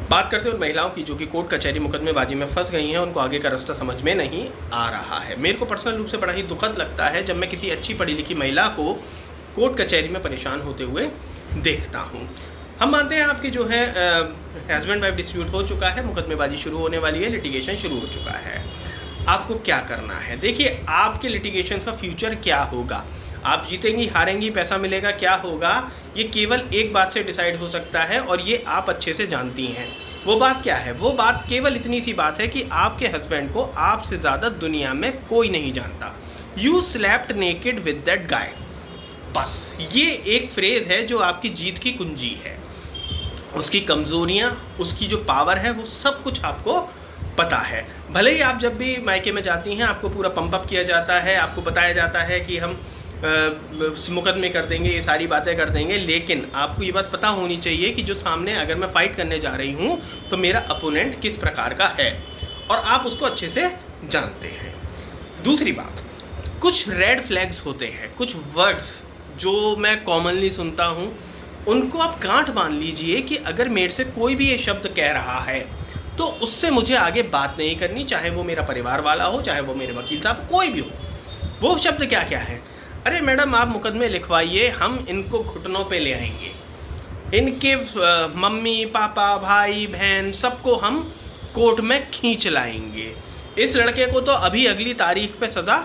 बात करते हैं उन महिलाओं की जो कि कोर्ट कचहरी मुकदमेबाजी में फंस गई हैं, उनको आगे का रास्ता समझ में नहीं आ रहा है। मेरे को पर्सनल रूप से बड़ा ही दुखद लगता है जब मैं किसी अच्छी पढ़ी लिखी महिला को कोर्ट कचहरी में परेशान होते हुए देखता हूँ। हम मानते हैं आपकी जो है हस्बैंड वाइफ डिस्प्यूट हो चुका है, मुकदमेबाजी शुरू होने वाली है, लिटिगेशन शुरू हो चुका है। आपको क्या करना है? देखिए, आपके लिटिगेशन का फ्यूचर क्या होगा, आप जीतेंगी हारेंगी, पैसा मिलेगा, क्या होगा, ये केवल एक बात से डिसाइड हो सकता है और ये आप अच्छे से जानती हैं। वो बात क्या है? वो बात केवल इतनी सी बात है कि आपके हस्बैंड को आपसे ज़्यादा दुनिया में कोई नहीं जानता। You slapped naked with that guy. बस ये एक फ्रेज है जो आपकी जीत की कुंजी है। उसकी कमज़ोरियाँ, उसकी जो पावर है, वो सब कुछ आपको पता है। भले ही आप जब भी मायके में जाती हैं आपको पूरा पंप अप किया जाता है, आपको बताया जाता है कि हम मुकदमे कर देंगे, ये सारी बातें कर देंगे, लेकिन आपको ये बात पता होनी चाहिए कि जो सामने अगर मैं फ़ाइट करने जा रही हूँ तो मेरा अपोनेंट किस प्रकार का है और आप उसको अच्छे से जानते हैं। दूसरी बात, कुछ रेड फ्लैग्स होते हैं, कुछ वर्ड्स जो मैं कॉमनली सुनता हूँ, उनको आप गांठ बांध लीजिए कि अगर मेरे से कोई भी ये शब्द कह रहा है तो उससे मुझे आगे बात नहीं करनी, चाहे वो मेरा परिवार वाला हो, चाहे वो मेरे वकील साहब, कोई भी हो। वो शब्द क्या क्या है? अरे मैडम, आप मुकदमे लिखवाइए, हम इनको घुटनों पे ले आएंगे, इनके मम्मी पापा भाई बहन सबको हम कोर्ट में खींच लाएंगे, इस लड़के को तो अभी अगली तारीख पे सज़ा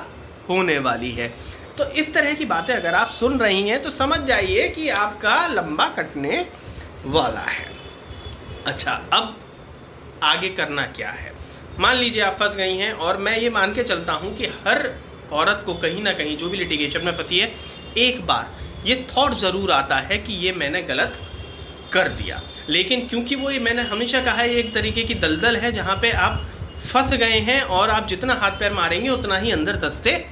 होने वाली है। तो इस तरह की बातें अगर आप सुन रही हैं तो समझ जाइए कि आपका लंबा कटने वाला है। अच्छा, अब आगे करना क्या है? मान लीजिए आप फंस गई हैं और मैं ये मान के चलता हूँ कि हर औरत को कहीं ना कहीं, जो भी लिटिगेशन में फंसी है, एक बार ये थॉट ज़रूर आता है कि ये मैंने गलत कर दिया। लेकिन क्योंकि वो, ये मैंने हमेशा कहा है, एक तरीके की दलदल है जहाँ पे आप फंस गए हैं और आप जितना हाथ पैर मारेंगे उतना ही अंदर धंसते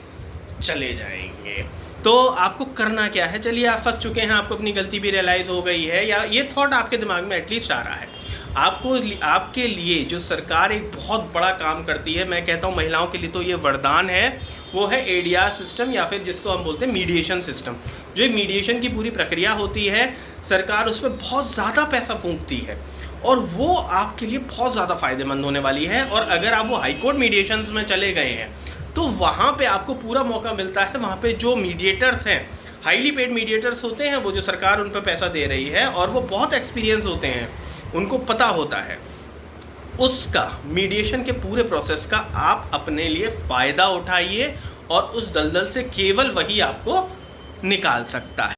चले जाएंगे। तो आपको करना क्या है? चलिए, आप फंस चुके हैं, आपको अपनी गलती भी रियलाइज़ हो गई है, या ये थॉट आपके दिमाग में एटलीस्ट आ रहा है। आपके लिए जो सरकार एक बहुत बड़ा काम करती है, मैं कहता हूँ महिलाओं के लिए तो ये वरदान है, वो है एडियास सिस्टम, या फिर जिसको हम बोलते हैं मीडिएशन सिस्टम। जो मीडिएशन की पूरी प्रक्रिया होती है, सरकार उस पर बहुत ज़्यादा पैसा फूंकती है और वो आपके लिए बहुत ज़्यादा फ़ायदेमंद होने वाली है। और अगर आप वो हाईकोर्ट मीडिएशंस में चले गए हैं तो वहाँ पे आपको पूरा मौका मिलता है। वहाँ पे जो मीडिएटर्स हैं, हाईली पेड मीडिएटर्स होते हैं, वो जो सरकार उन पर पैसा दे रही है, और वो बहुत एक्सपीरियंस होते हैं, उनको पता होता है उसका, मीडिएशन के पूरे प्रोसेस का आप अपने लिए फ़ायदा उठाइए और उस दलदल से केवल वही आपको निकाल सकता है।